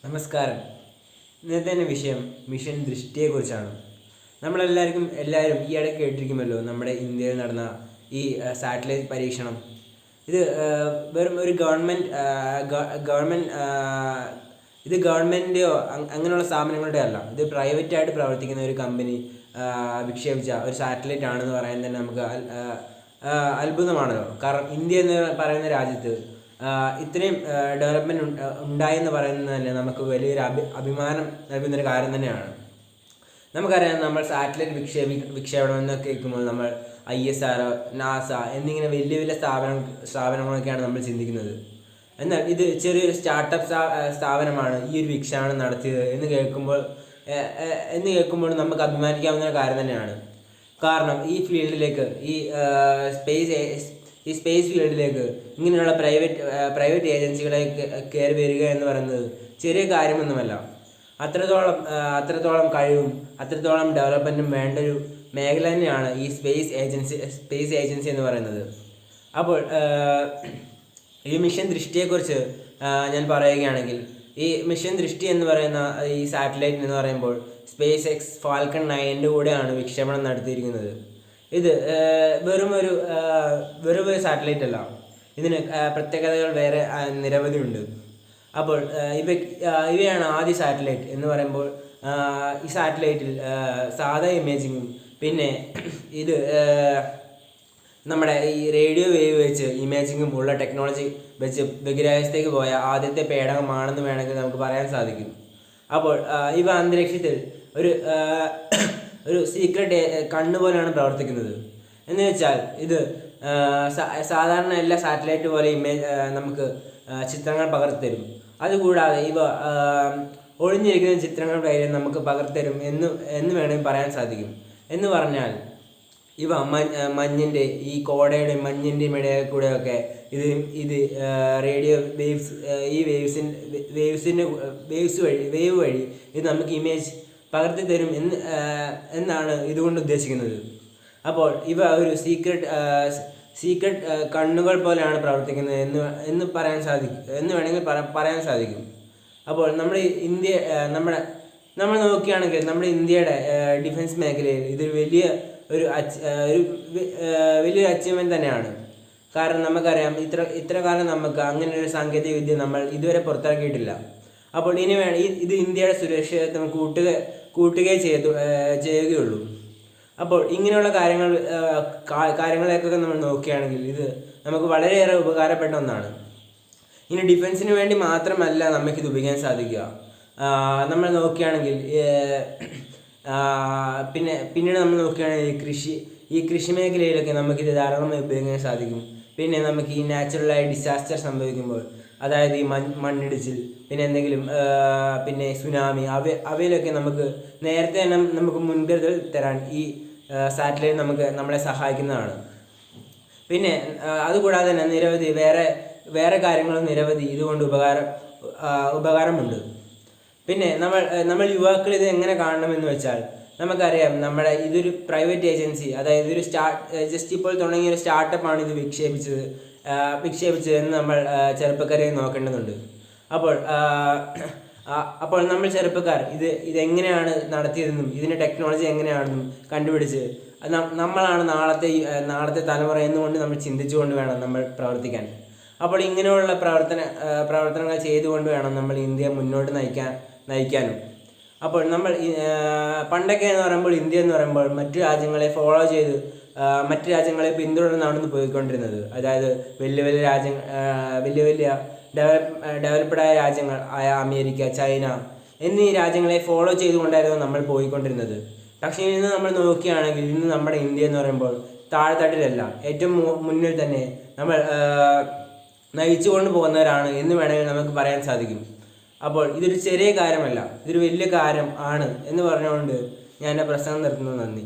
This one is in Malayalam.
നമസ്കാരം. ഇന്നത്തെ വിഷയം മിഷൻ ദൃഷ്ടിയെക്കുറിച്ചാണ്. എല്ലാവരും ഈ ഇടയ്ക്ക് കേട്ടിരിക്കുമല്ലോ നമ്മുടെ ഇന്ത്യയിൽ നടന്ന ഈ സാറ്റലൈറ്റ് പരീക്ഷണം. ഇത് വെറും ഒരു ഗവൺമെൻറ്റെയോ അങ്ങനെയുള്ള സ്ഥാപനങ്ങളുടെ അല്ല. ഇത് പ്രൈവറ്റായിട്ട് പ്രവർത്തിക്കുന്ന ഒരു കമ്പനി വിക്ഷേപിച്ച ഒരു സാറ്റലൈറ്റ് ആണെന്ന് പറയാൻ തന്നെ നമുക്ക് അത്ഭുതമാണല്ലോ. കാരണം ഇന്ത്യ എന്ന് പറയുന്ന രാജ്യത്ത് ഇത്രയും ഡെവലപ്മെൻറ്റ് ഉണ്ടായെന്ന് പറയുന്നത് തന്നെ നമുക്ക് വലിയൊരു അഭിമാനം നൽകുന്നൊരു കാര്യം തന്നെയാണ്. നമുക്കറിയാം, നമ്മൾ സാറ്റലൈറ്റ് വിക്ഷേപണം എന്നൊക്കെ കേൾക്കുമ്പോൾ നമ്മൾ ISR, നാസ എന്നിങ്ങനെ വലിയ വലിയ സ്ഥാപനങ്ങളൊക്കെയാണ് നമ്മൾ ചിന്തിക്കുന്നത്. എന്നാൽ ഇത് ചെറിയൊരു സ്റ്റാർട്ടപ്പ് സ്ഥാപനമാണ് ഈ ഒരു വിക്ഷേപണം നടത്തിയത് എന്ന് കേൾക്കുമ്പോൾ നമുക്ക് അഭിമാനിക്കാവുന്ന ഒരു കാര്യം തന്നെയാണ്. കാരണം ഈ ഫീൽഡിലേക്ക് ഈ സ്പേസ് ഫീൽഡിലേക്ക് ഇങ്ങനെയുള്ള പ്രൈവറ്റ് ഏജൻസികളെ കയറി വരിക എന്ന് പറയുന്നത് ചെറിയ കാര്യമൊന്നുമല്ല. അത്രത്തോളം കഴിവും അത്രത്തോളം ഡെവലപ്മെൻറ്റും വേണ്ടൊരു മേഖല തന്നെയാണ് ഈ സ്പേസ് ഏജൻസി എന്ന് പറയുന്നത്. അപ്പോൾ ഈ മിഷൻ ദൃഷ്ടിയെക്കുറിച്ച് ഞാൻ പറയുകയാണെങ്കിൽ, ഈ മിഷൻ ദൃഷ്ടി എന്ന് പറയുന്ന ഈ സാറ്റലൈറ്റ് എന്ന് പറയുമ്പോൾ SpaceX Falcon 9 കൂടെയാണ് വിക്ഷേപണം നടത്തിയിരിക്കുന്നത്. ഇത് വെറും ഒരു സാറ്റലൈറ്റ് അല്ല. ഇതിന് പ്രത്യേകതകൾ വേറെ നിരവധി ഉണ്ട്. അപ്പോൾ ഇവയാണ് ആദ്യ സാറ്റലൈറ്റ് എന്ന് പറയുമ്പോൾ ഈ സാറ്റലൈറ്റിൽ സാധാ ഇമേജിങ്ങും പിന്നെ ഇത് നമ്മുടെ ഈ റേഡിയോ വേവ് വെച്ച് ഇമേജിങ്ങും ഉള്ള ടെക്നോളജി വെച്ച് ബഹിരാകാശത്തേക്ക് പോയ ആദ്യത്തെ പേടകമാണെന്ന് വേണമെങ്കിൽ നമുക്ക് പറയാൻ സാധിക്കും. അപ്പോൾ ഇവ അന്തരീക്ഷത്തിൽ ഒരു സീക്രട്ട് കണ്ണുപോലെയാണ് പ്രവർത്തിക്കുന്നത്. എന്ന് വെച്ചാൽ ഇത് സാധാരണ എല്ലാ സാറ്റലൈറ്റ് പോലെ നമുക്ക് ചിത്രങ്ങൾ പകർത്തരും. അതുകൂടാതെ ഇവ ഒളിഞ്ഞിരിക്കുന്ന ചിത്രങ്ങൾ വരെ നമുക്ക് പകർത്തരും എന്ന് വേണമെങ്കിൽ പറയാൻ സാധിക്കും. എന്ന് പറഞ്ഞാൽ ഇവ മഞ്ഞിൻ്റെ ഈ കോടയുടെയും മഞ്ഞിൻ്റെയും ഇടയിൽ കൂടെയൊക്കെ ഇത് റേഡിയോ വേവ്സ് ഈ വേവ് വഴി ഇത് നമുക്ക് ഇമേജ് പകർത്തി തരും എന്നാണ് ഇതുകൊണ്ട് ഉദ്ദേശിക്കുന്നത്. അപ്പോൾ ഇവ ഒരു സീക്രട്ട് കണ്ണുകൾ പോലെയാണ് പ്രവർത്തിക്കുന്നത് എന്ന് വേണമെങ്കിൽ പറയാൻ സാധിക്കും. അപ്പോൾ നമ്മൾ നോക്കുകയാണെങ്കിൽ നമ്മുടെ ഇന്ത്യയുടെ ഡിഫൻസ് മേഖലയിൽ ഇതൊരു വലിയൊരു അച്ചീവ്മെൻറ്റ് തന്നെയാണ്. കാരണം നമുക്കറിയാം, ഇത്ര കാലം നമുക്ക് അങ്ങനെ ഒരു സാങ്കേതിക വിദ്യ നമ്മൾ ഇതുവരെ പുറത്തിറക്കിയിട്ടില്ല. അപ്പോൾ ഇത് ഇന്ത്യയുടെ സുരക്ഷിതത്വം കൂട്ടുകയേ ചെയ്യുകയുള്ളൂ. അപ്പോൾ ഇങ്ങനെയുള്ള കാര്യങ്ങളെയൊക്കെ നമ്മൾ നോക്കുകയാണെങ്കിൽ ഇത് നമുക്ക് വളരെയേറെ ഉപകാരപ്പെട്ട ഒന്നാണ്. ഇനി ഡിഫൻസിന് വേണ്ടി മാത്രമല്ല നമുക്കിത് ഉപയോഗിക്കാൻ സാധിക്കുക. നമ്മൾ നോക്കുകയാണെങ്കിൽ പിന്നീട് നമ്മൾ നോക്കുകയാണെങ്കിൽ ഈ കൃഷി മേഖലയിലൊക്കെ നമുക്കിത് ധാരാളമായി ഉപയോഗിക്കാൻ സാധിക്കും. പിന്നെ നമുക്ക് ഈ നാച്ചുറലായി ഡിസാസ്റ്റർ സംഭവിക്കുമ്പോൾ, അതായത് ഈ മണ്ണിടിച്ചിൽ, പിന്നെ എന്തെങ്കിലും പിന്നെ സുനാമി, അവയിലൊക്കെ നമുക്ക് നേരത്തെ തന്നെ നമുക്ക് മുൻകരുതൽ തരാൻ ഈ സാറ്റലൈറ്റ് നമ്മളെ സഹായിക്കുന്നതാണ്. പിന്നെ അതുകൂടാതെ തന്നെ നിരവധി വേറെ കാര്യങ്ങളും നിരവധി ഇതുകൊണ്ട് ഉപകാരമുണ്ട്. പിന്നെ നമ്മൾ യുവാക്കൾ ഇത് എങ്ങനെ കാണണമെന്ന് വെച്ചാൽ, നമുക്കറിയാം ഇതൊരു പ്രൈവറ്റ് ഏജൻസി, അതായത് ജസ്റ്റ് ഇപ്പോൾ തുടങ്ങിയ ഒരു സ്റ്റാർട്ടപ്പാണ് ഇത് വിക്ഷേപിച്ചത് എന്ന് നമ്മൾ ചെറുപ്പക്കാരെ നോക്കേണ്ടതുണ്ട്. അപ്പോൾ നമ്മൾ ചെറുപ്പക്കാർ ഇതെങ്ങനെയാണ് നടത്തിയതെന്നും ഇതിൻ്റെ ടെക്നോളജി എങ്ങനെയാണെന്നും കണ്ടുപിടിച്ച് നമ്മളാണ് നാളത്തെ തലമുറ എന്നുകൊണ്ട് നമ്മൾ ചിന്തിച്ചുകൊണ്ട് വേണം നമ്മൾ പ്രവർത്തിക്കാൻ. അപ്പോൾ ഇങ്ങനെയുള്ള പ്രവർത്തനങ്ങൾ ചെയ്തുകൊണ്ട് വേണം നമ്മൾ ഇന്ത്യയെ മുന്നോട്ട് നയിക്കാനും. അപ്പോൾ നമ്മൾ പണ്ടൊക്കെ എന്ന് പറയുമ്പോൾ ഇന്ത്യ എന്ന് പറയുമ്പോൾ മറ്റു രാജ്യങ്ങളെ ഫോളോ ചെയ്ത് മറ്റു രാജ്യങ്ങളെ പിന്തുടർന്നാണ് പോയിക്കൊണ്ടിരുന്നത്. അതായത് വലിയ ഡെവലപ്ഡായ രാജ്യങ്ങൾ ആയ അമേരിക്ക, ചൈന എന്നീ രാജ്യങ്ങളെ ഫോളോ ചെയ്തുകൊണ്ടായിരുന്നു നമ്മൾ പോയിക്കൊണ്ടിരുന്നത്. പക്ഷേ ഇന്ന് നമ്മൾ നോക്കുകയാണെങ്കിൽ ഇന്ന് നമ്മുടെ ഇന്ത്യ എന്ന് പറയുമ്പോൾ താഴെത്തട്ടിലല്ല, ഏറ്റവും മുന്നിൽ തന്നെ നമ്മൾ നയിച്ചുകൊണ്ട് പോകുന്നവരാണ് എന്ന് വേണമെങ്കിൽ നമുക്ക് പറയാൻ സാധിക്കും. അപ്പോൾ ഇതൊരു ചെറിയ കാര്യമല്ല, ഇതൊരു വലിയ കാര്യം ആണ് എന്ന് പറഞ്ഞുകൊണ്ട് ഞാൻ എൻ്റെ പ്രസംഗം നിർത്തുന്നു. നന്ദി.